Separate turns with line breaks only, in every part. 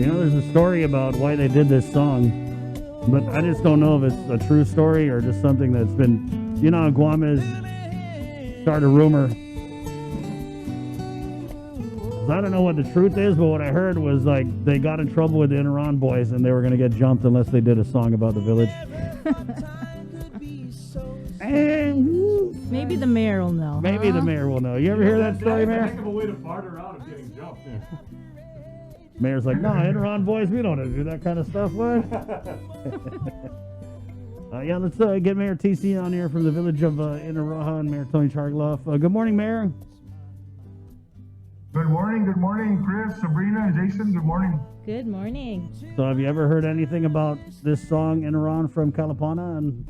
There's a story about why they did this song, but I just don't know if it's a true story or just something that's been, Guam is started a rumor. I don't know what the truth is, but what I heard was like they got in trouble with the Inarajan boys and they were going to get jumped unless they did a song about the village.
Maybe the mayor will know.
Maybe the mayor will know. You ever hear that story, Mayor?
Heck of a way to barter out of getting jumped.
Mayor's like, no, Inarajan boys, we don't do that kind of stuff. What? Let's get Mayor TC on here from the village of Inarajan, Mayor Tony Chargualaf. Good morning, Mayor.
Good morning, Chris, Sabrina, and Jason. Good morning.
Good morning.
So have you ever heard anything about this song, Inarajan from Kalapana? And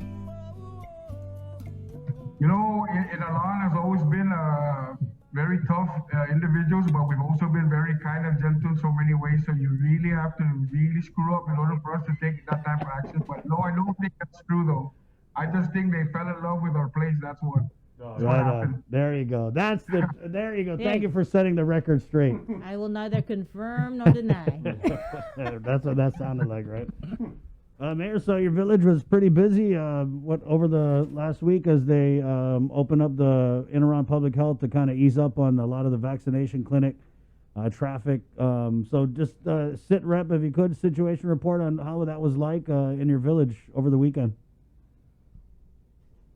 Inarajan has always been very tough individuals, but we've also been very kind and gentle in so many ways. So you really have to really screw up in order for us to take that type of action. But no, I don't think that's true, though. I just think they fell in love with our place. That's what.
Right. There you go. There you go. Thank you for setting the record straight.
I will neither confirm nor deny.
That's what that sounded like, right? Mayor, so your village was pretty busy over the last week as they opened up the Inarajan Public Health to kind of ease up on a lot of the vaccination clinic traffic. So just sit rep, if you could, situation report on how that was like in your village over the weekend.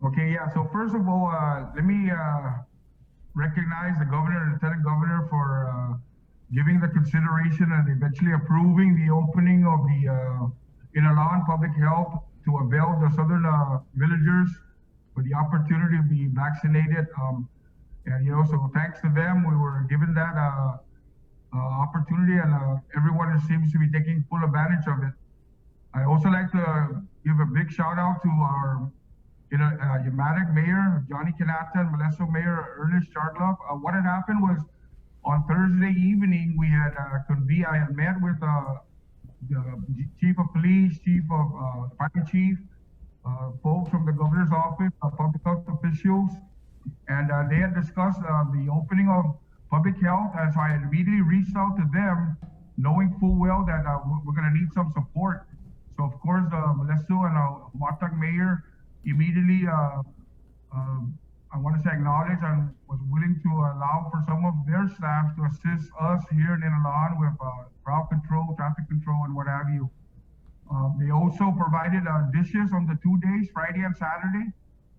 Okay, yeah. So first of all, let me recognize the governor and lieutenant governor for giving the consideration and eventually approving the opening of the Inarajan Public Health to avail the southern villagers for the opportunity to be vaccinated. So thanks to them, we were given that opportunity, and everyone seems to be taking full advantage of it. I also like to give a big shout out to our Yamatic Mayor Johnny Kanata and Molesto Mayor Ernest Chargualaf. What had happened was on Thursday evening we had convened. I had met with the chief of police, chief of fire chief, folks from the governor's office, public health officials, and they had discussed the opening of public health. And so I had immediately reached out to them, knowing full well that we're going to need some support. So of course, Molesto and Humatag Mayor immediately, I want to say, acknowledged and was willing to allow for some of their staff to assist us here in Inarajan with crowd control, traffic control, and what have you. They also provided dishes on the 2 days, Friday and Saturday.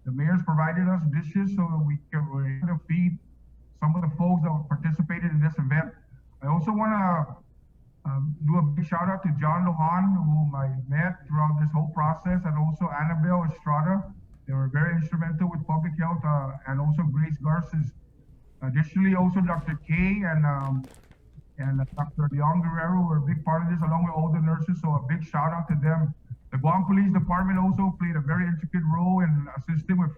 The mayors provided us dishes so that we were able to feed some of the folks that participated in this event. I also want to do a big shout out to John Lohan, whom I met throughout this whole process, and also Annabelle Estrada. They were very instrumental with public health, and also Grace Garces. Additionally, also Dr. K and Dr. Leon Guerrero were a big part of this, along with all the nurses. So a big shout out to them. The Guam Police Department also played a very intricate role in assisting with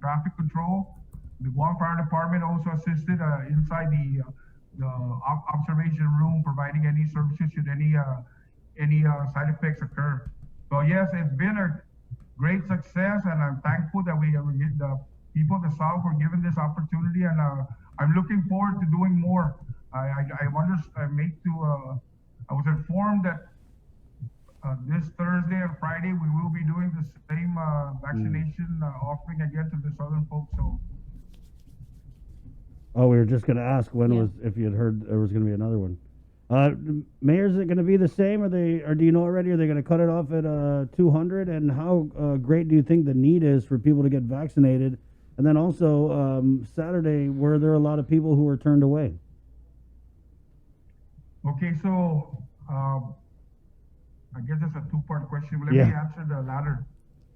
traffic control. The Guam Fire Department also assisted inside the observation room, providing any services should any side effects occur. So yes, it's been a great success, and I'm thankful that the people of the South were given this opportunity, and I'm looking forward to doing more. I was informed that this Thursday and Friday we will be doing the same vaccination offering again to the southern folks. So.
Oh, we were just going to ask if you had heard there was going to be another one. Mayor, is it going to be the same, or do you know already? Are they going to cut it off at 200? And how great do you think the need is for people to get vaccinated? And then also Saturday, were there a lot of people who were turned away?
Okay, so I guess that's a two-part question. Let me answer the latter.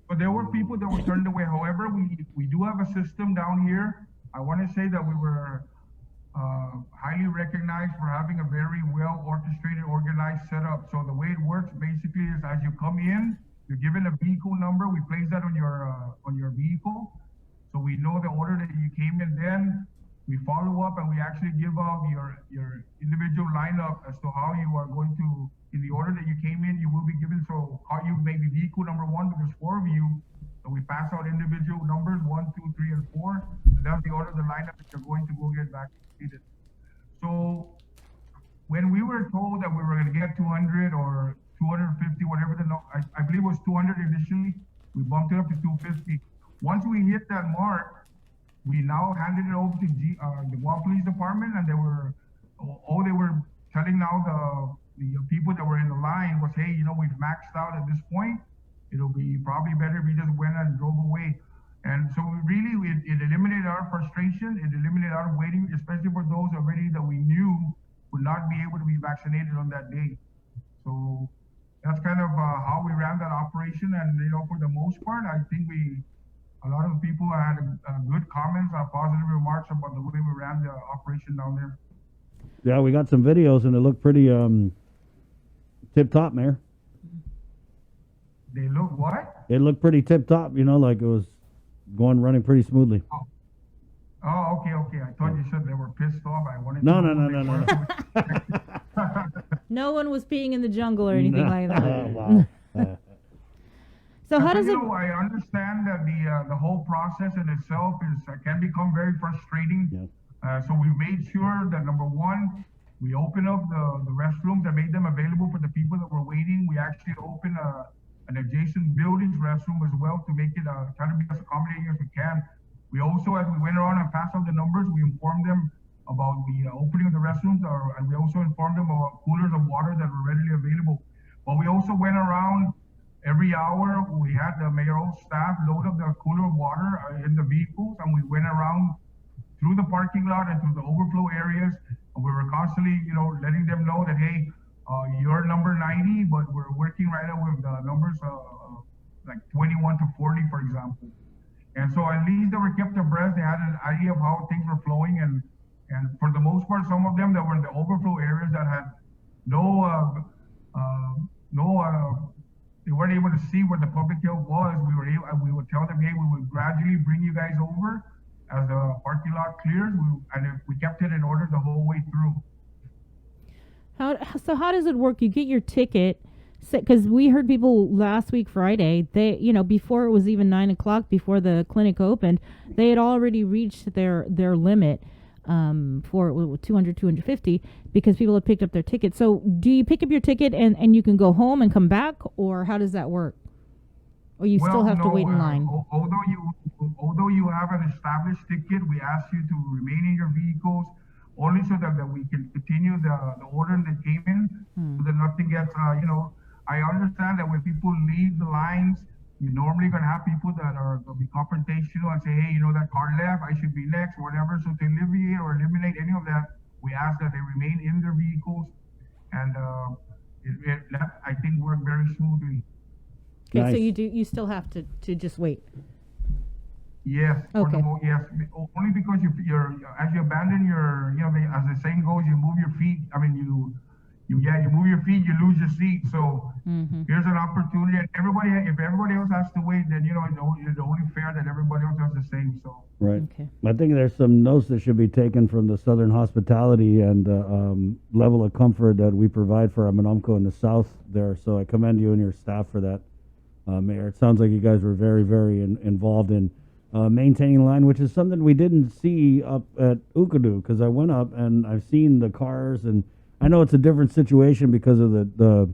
But there were people that were turned away. However, we do have a system down here. I want to say that we were highly recognized for having a very well orchestrated, organized setup. So the way it works basically is as you come in, you're given a vehicle number. We place that on your vehicle, so we know the order that you came in. Then we follow up and we actually give out your individual lineup as to how you are going to, in the order that you came in, you will be given. So how you may be vehicle number 1 because 4 of you. So we pass out individual numbers 1, 2, 3, and 4, and that's the order of the lineup that you're going to go get vaccinated. So when we were told that we were going to get 200 or 250, whatever I believe it was 200 initially, we bumped it up to 250. Once we hit that mark, we now handed it over to the Guam Police Department, and they were telling now the people that were in the line was, hey, we've maxed out at this point. It'll be probably better if we just went and drove away. And so it eliminated our frustration. It eliminated our waiting, especially for those already that we knew would not be able to be vaccinated on that day. So that's kind of how we ran that operation. And for the most part, I think a lot of people had good comments, positive remarks about the way we ran the operation down there.
Yeah, we got some videos and it looked pretty tip top, Mayor.
They look what?
It looked pretty tip top, like it was running pretty smoothly.
Oh, okay. I thought you said they were pissed off. I wanted
No.
No one was peeing in the jungle or anything like that.
Oh, wow.
So how does it?
I understand that the whole process in itself can become very frustrating.
Yeah.
So we made sure that number one, we opened up the restrooms and made them available for the people that were waiting. We actually opened an adjacent building's restroom as well to make it try to be as accommodating as we can. We also, as we went around and passed out the numbers, we informed them about the opening of the restrooms, and we also informed them about coolers of water that were readily available. But we also went around every hour. We had the mayoral staff load up the cooler of water in the vehicles, and we went around through the parking lot and through the overflow areas. And we were constantly, letting them know that, hey, you're number 90, but we're working right now with the numbers like 21 to 40, for example. And so at least they were kept abreast. They had an idea of how things were flowing. And for the most part, some of them that were in the overflow areas that had they weren't able to see where the public health was. We would tell them, hey, we would gradually bring you guys over as the parking lot clears. And if we kept it in order the whole way through.
How does it work? You get your ticket, because we heard people last week Friday. They, before it was even 9 o'clock, before the clinic opened, they had already reached their limit for 200, 250 because people had picked up their ticket. So, do you pick up your ticket and you can go home and come back, or how does that work? Or you still have to wait in line?
Although you have an established ticket, we ask you to remain in your vehicles, only so that we can continue the order that came in, so that nothing gets, I understand that when people leave the lines, you're normally going to have people that are going to be confrontational and say, hey, that car left, I should be next, whatever. So to alleviate or eliminate any of that, we ask that they remain in their vehicles, and that, I think, worked very smoothly.
Okay,
Nice.
so you still have to just wait.
Yes.
Okay.
Yes. Only because you're as you abandon your, as the saying goes, you move your feet. I mean, you move your feet, you lose your seat. So here's an opportunity, and if everybody else has to wait, then it's only fair that everybody else does the same. So.
Right.
Okay.
I think there's some notes that should be taken from the Southern hospitality and level of comfort that we provide for our Monomco in the South there. So I commend you and your staff for that, Mayor. It sounds like you guys were very, very involved in maintaining the line, which is something we didn't see up at Ukadu, because I went up and I've seen the cars, and I know it's a different situation because of the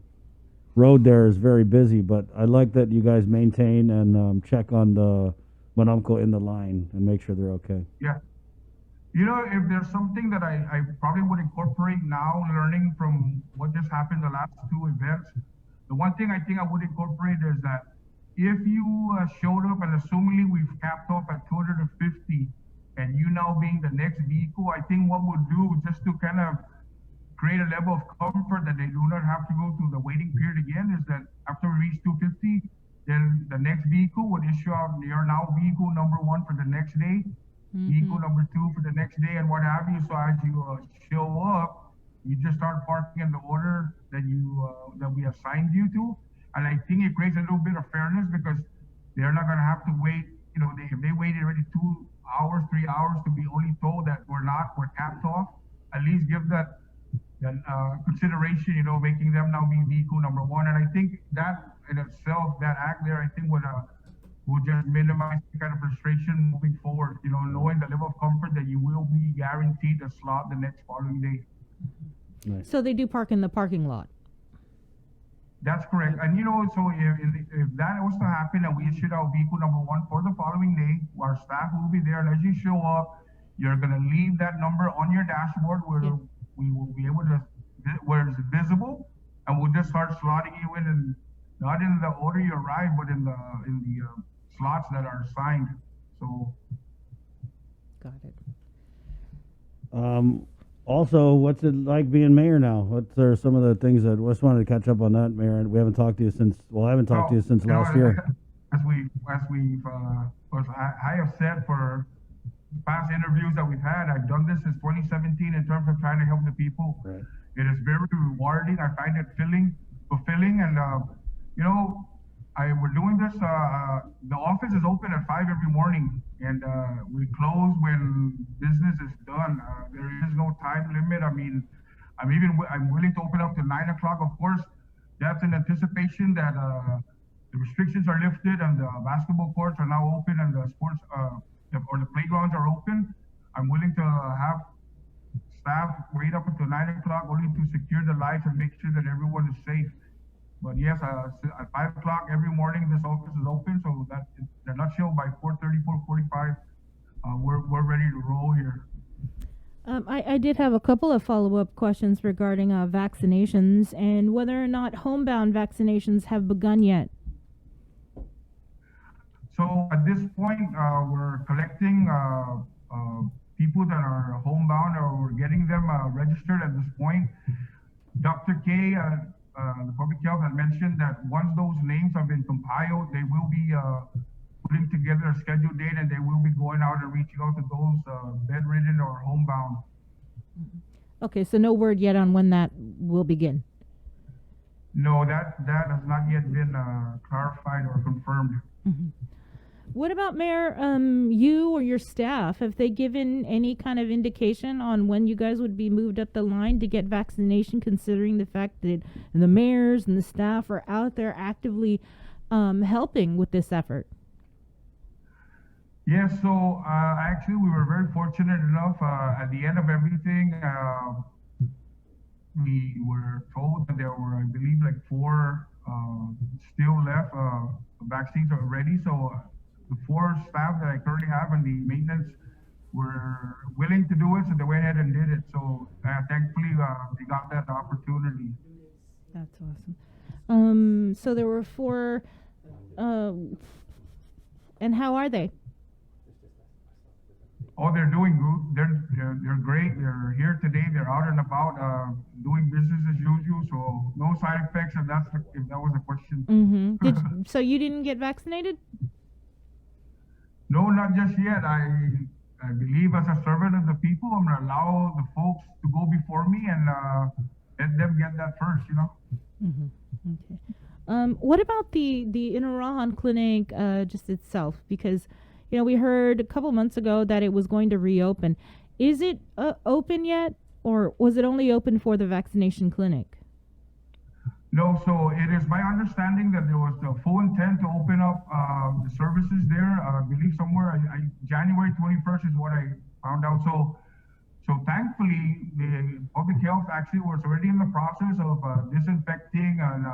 road there is very busy, but I like that you guys maintain and check on the Monomco in the line and make sure they're okay.
Yeah. If there's something that I probably would incorporate now, learning from what just happened the last two events, the one thing I think I would incorporate is that if you showed up and assumingly we've capped off at 250 and you now being the next vehicle, I think what we'll do just to kind of create a level of comfort that they do not have to go through the waiting period again is that after we reach 250, then the next vehicle would issue out your now vehicle number 1 for the next day, vehicle number 2 for the next day, and what have you. So as you show up, you just start parking in the order that we assigned you to. And I think it creates a little bit of fairness because they're not going to have to wait. If they waited already 2 hours, 3 hours to be only told that we're capped off, at least give that consideration, making them now be vehicle number 1. And I think that in itself, that act there, I think would just minimize the kind of frustration moving forward, knowing the level of comfort that you will be guaranteed a slot the next following day.
Nice.
So they do park in the parking lot.
That's correct. And so if that was to happen and we issued out vehicle number 1 for the following day, our staff will be there. And as you show up, you're going to leave that number on your dashboard where we will be able to, where it's visible, and we'll just start slotting you in, and not in the order you arrive, but in the slots that are assigned. So.
Got it.
Also, what's it like being mayor now? What are some of the things that just wanted to catch up on that, Mayor? We haven't talked to you since. Well, I haven't talked to you since last year.
As I have said for past interviews that we've had, I've done this since 2017 in terms of trying to help the people.
Right.
It is very rewarding. I find it fulfilling, and we're doing this. The office is open at 5 every morning, and we close when business is done. There is no time limit. I mean, I'm willing to open up to 9 o'clock. Of course, that's in anticipation that the restrictions are lifted and the basketball courts are now open and the sports or the playgrounds are open. I'm willing to have staff wait up until 9 o'clock only to secure the lights and make sure that everyone is safe. But yes, at 5 o'clock every morning, this office is open. So that, in a nutshell, by 4:30, 4:45, we're ready to roll here.
I did have a couple of follow-up questions regarding vaccinations and whether or not homebound vaccinations have begun yet.
So at this point, we're collecting people that are homebound, or we're getting them registered at this point. Dr. K, the public health, had mentioned that once those names have been compiled, they will be putting together a scheduled date, and they will be going out and reaching out to those bedridden or homebound.
Okay, so no word yet on when that will begin.
No, that has not yet been clarified or confirmed.
Mm-hmm. What about, Mayor, you or your staff? Have they given any kind of indication on when you guys would be moved up the line to get vaccination, considering the fact that the mayors and the staff are out there actively helping with this effort?
Yes, so actually we were very fortunate enough at the end of everything. We were told that there were, I believe, like 4 still left vaccines are ready. So the 4 staff that I currently have and the maintenance were willing to do it, so they went ahead and did it. So thankfully they got that opportunity.
That's awesome. So there were 4, and how are they?
Oh, they're doing good. They're great. They're here today. They're out and about doing business as usual. So no side effects, if that was a question.
Mm-hmm. So you didn't get vaccinated?
No, not just yet. I believe as a servant of the people, I'm gonna allow the folks to go before me and let them get that first.
Mm-hmm. Okay. What about the Inarajan clinic just itself? Because we heard a couple months ago that it was going to reopen. Is it open yet, or was it only open for the vaccination clinic?
No, so it is my understanding that there was the full intent to open up the services there. I believe somewhere January 21st is what I found out. So thankfully, the public health actually was already in the process of disinfecting and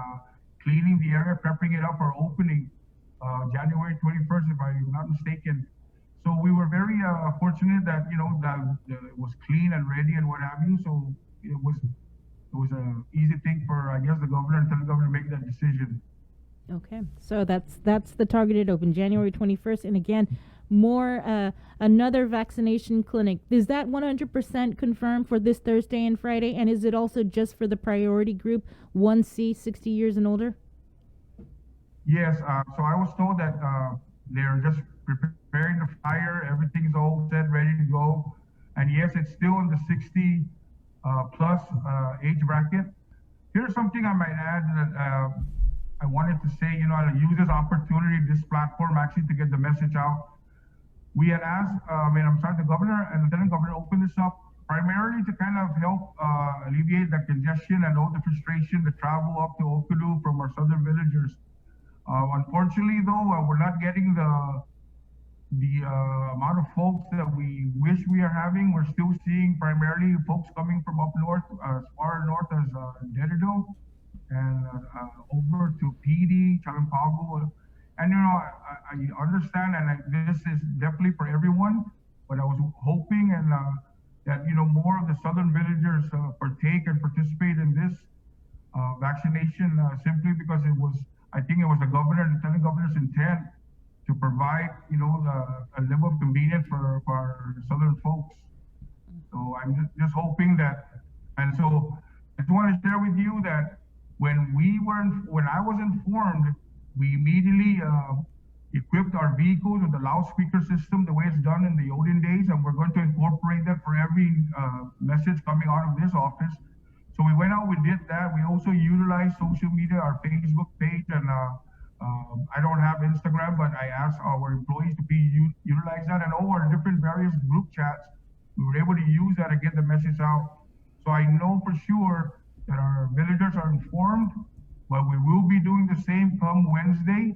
cleaning the area, prepping it up for opening. January 21st, if I'm not mistaken. So we were very fortunate that that it was clean and ready and what have you. So it was an easy thing for, I guess, the governor and the governor to make that decision.
Okay, so that's the targeted open, January 21st, and again, more another vaccination clinic. Is that 100% confirmed for this Thursday and Friday? And is it also just for the priority group 1C, 60 years and older?
Yes, so I was told that they're just preparing the flyer, everything's all set, ready to go. And yes, it's still in the 60 plus age bracket. Here's something I might add that I wanted to say, I'll use this opportunity, this platform actually to get the message out. We had asked, the governor and lieutenant governor opened this up primarily to kind of help alleviate the congestion and all the frustration, the travel up to Okulu from our southern villagers. Unfortunately, though, we're not getting the the amount of folks that we wish we are having, we're still seeing primarily folks coming from up north, as far north as Dededo, and over to PD, Chalampago. And I understand, and this is definitely for everyone, but I was hoping and that more of the southern villagers partake and participate in this vaccination, simply because I think it was the governor and lieutenant governor's intent to provide, a level of convenience for our southern folks. So I'm just hoping that, and so I just want to share with you that when I was informed, we immediately equipped our vehicles with the loudspeaker system, the way it's done in the olden days, and we're going to incorporate that for every message coming out of this office. So we went out, we did that. We also utilized social media, our Facebook page, and I don't have Instagram, but I asked our employees to utilize that, and all our different various group chats. We were able to use that to get the message out. So I know for sure that our villagers are informed, but we will be doing the same come Wednesday.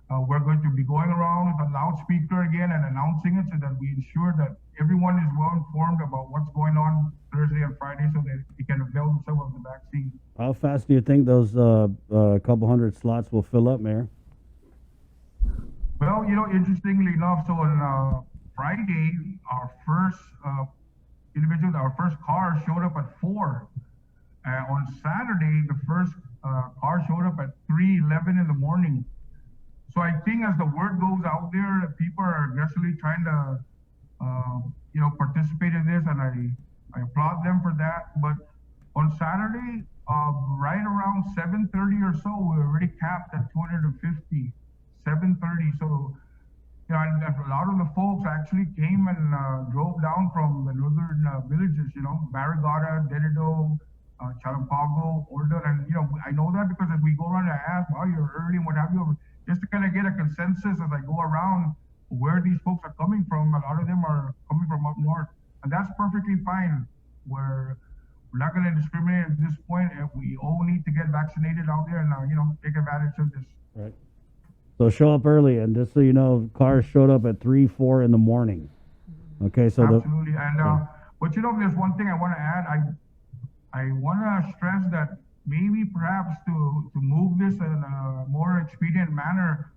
We're going to be going around with a loudspeaker again and announcing it so that we ensure that everyone is well informed about what's going on Thursday and Friday so that they can avail themselves of the vaccine.
How fast do you think those couple hundred slots will fill up, Mayor?
Well, interestingly enough, so on Friday, our first our first car showed up at 4. On Saturday, the first car showed up at 3:11 in the morning. So I think as the word goes out there, that people are aggressively trying to, participate in this, and I applaud them for that. But on Saturday, right around 7:30 or so, we were already capped at 250. 7:30. So, and a lot of the folks actually came and drove down from the northern villages. Barrigada, Dededo, Chalampago, Ordo, and I know that because as we go around, I ask, "Wow, you're early," and what have you, just to kind of get a consensus as I go around where these folks are coming from. A lot of them are coming from up north, and that's perfectly fine. We're not going to discriminate at this point. We all need to get vaccinated out there and take advantage of this.
Right. So show up early, and just so you know, cars showed up at 3, 4 in the morning. Okay, so
absolutely. But there's one thing I want to add. I want to stress that maybe perhaps to move this in a more expedient manner,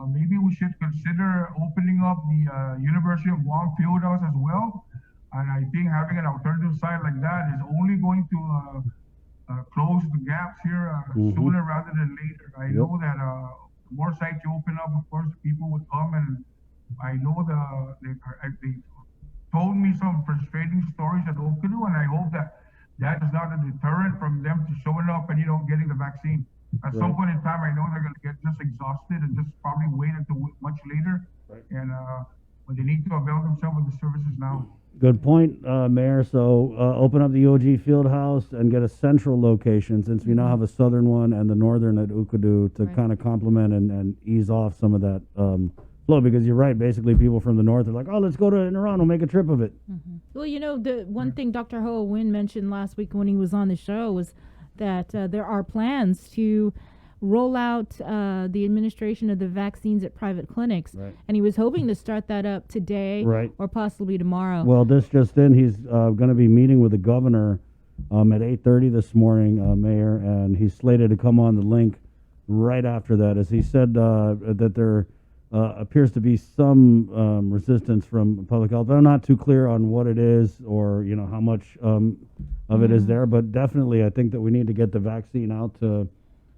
maybe we should consider opening up the University of Guam Fieldhouse as well. And I think having an alternative site like that is only going to close the gaps here sooner rather than later. I know that the more sites you open up, of course, people would come, and I know they told me some frustrating stories at Okuru, and I hope that is not a deterrent from them to showing up and getting the vaccine. At some point in time, I know they're going to get just exhausted and just probably wait until much later, and when they need to avail themselves of the services now.
Good point, Mayor. So open up the OG Fieldhouse and get a central location, since we now have a southern one and the northern at Ukudu, to kind of complement and ease off some of that flow. Because you're right, basically people from the north are like, oh, let's go to Inarajan, we'll make a trip of it.
Well, the one thing Dr. Ho Win mentioned last week when he was on the show was that there are plans to roll out the administration of the vaccines at private clinics. And he was hoping to start that up today or possibly tomorrow.
Well, this just in, he's going to be meeting with the governor at 8:30 this morning, Mayor, and he's slated to come on the link right after that. As he said that there appears to be some resistance from public health. I'm not too clear on what it is or how much of it is there, but definitely I think that we need to get the vaccine out to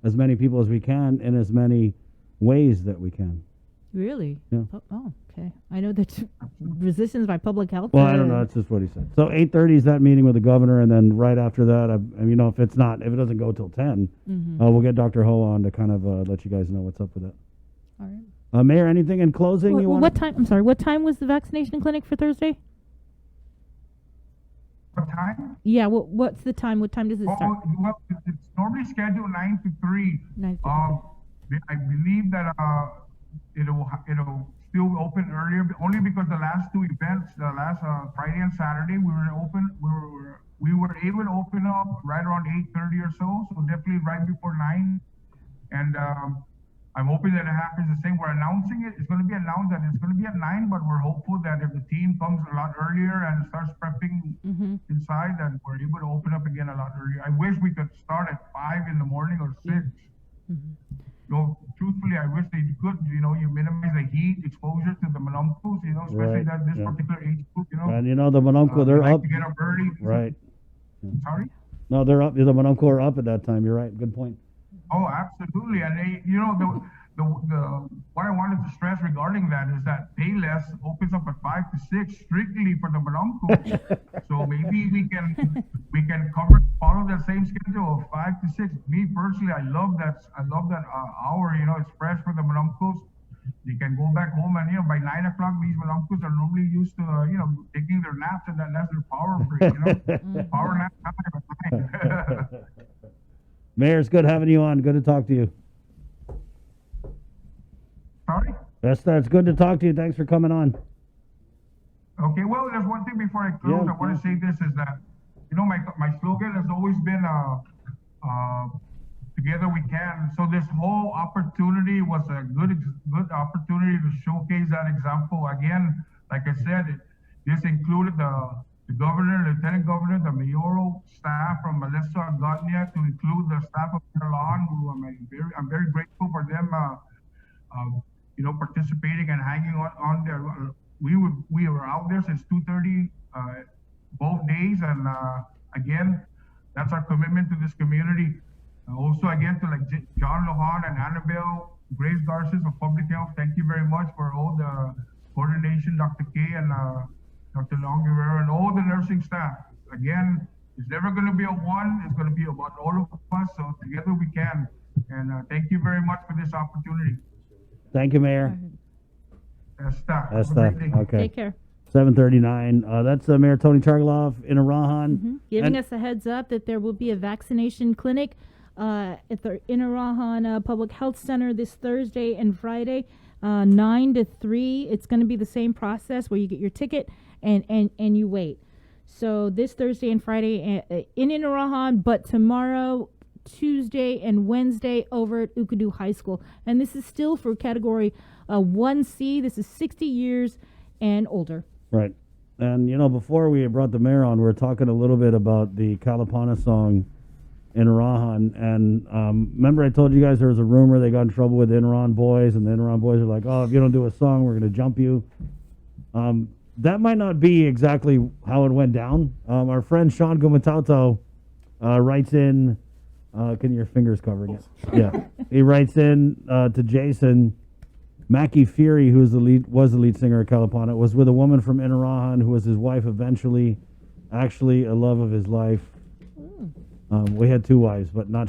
as many people as we can in as many ways that we can.
Really?
Yeah.
Oh, okay. I know that resistance by public health.
Well, I don't know. That's just what he said. So 8:30 is that meeting with the governor, and then right after that, if it doesn't go till 10, we'll get Dr. Ho on to kind of let you guys know what's up with that.
All right.
Mayor, anything in closing you want?
What time? I'm sorry. What time was the vaccination clinic for Thursday?
What time?
Yeah. What's the time? What time does it start?
Well, it's normally scheduled 9 to 3.
9 to 3.
I believe that it'll still open earlier, only because the last two events, the last Friday and Saturday, we were able to open up right around 8:30 or so. So definitely right before 9. And I'm hoping that it happens the same. We're announcing it. It's going to be announced that it's going to be at 9, but we're hopeful that if the team comes a lot earlier and starts prepping inside, that we're able to open up again a lot earlier. I wish we could start at 5 in the morning or 6. Truthfully, I wish they could, you minimize the heat exposure to the monuncles, especially
Right,
that this
yeah.
particular age group,
And the Monuncle,
they
they're
like
up.
to get up early.
Right.
Sorry?
No, they're up. The Monuncle are up at that time. You're right. Good point.
Oh, absolutely. And they, the what I wanted to stress regarding that is that Payless opens up at 5 to 6 strictly for the monuncles. So maybe we can follow that same schedule of 5 to 6. Me personally, I love that hour. It's fresh for the monuncles. They can go back home and by 9 o'clock, these monuncles are normally used to taking their naps, and that's their power break. Power nap time.
Mayor, it's good having you on. Good to talk to you.
Sorry?
That's good to talk to you. Thanks for coming on.
Okay, well, there's one thing before I close.
Yeah,
I want to say this is that, my slogan has always been together we can. So this whole opportunity was a good opportunity to showcase that example. Again, like I said, this included the governor, lieutenant governor, the mayoral staff from Melissa Gotnia, to include the staff of Inarajan, who I'm very grateful for them, participating and hanging on there. We were out there since 2:30 both days, and again, that's our commitment to this community. Also, again, to John Lohan and Annabelle Grace Garces of Public Health, thank you very much for all the coordination, Dr. K and Dr. Long Guerrero, and all the nursing staff. Again, it's never going to be a one. It's going to be about all of us. So together we can. And thank you very much for this opportunity.
Thank you, Mayor.
That's that.
That's
Have a
that.
great day.
Okay.
Take care.
7:39. That's Mayor Tony Chargualaf in Inarajan.
Giving
And-
us a heads up that there will be a vaccination clinic at the Inarajan Public Health Center this Thursday and Friday, 9 to 3. It's going to be the same process where you get your ticket and you wait. So this Thursday and Friday in Inarajan, but tomorrow, Tuesday and Wednesday over at Ukadu High School. And this is still for category 1C. This is 60 years and older.
Right. And, before we brought the mayor on, we were talking a little bit about the Kalapana song, Inarajan. And remember I told you guys there was a rumor they got in trouble with the Inarajan boys, and the Inarajan boys are like, oh, if you don't do a song, we're going to jump you. That might not be exactly how it went down. Our friend Sean Gumatauto writes in, can your fingers covering it? Yeah. He writes in to Jason, Mackie Fury, who was the lead singer of Kalapana, was with a woman from Inarajan who was his wife eventually, actually a love of his life. We had 2 wives, but not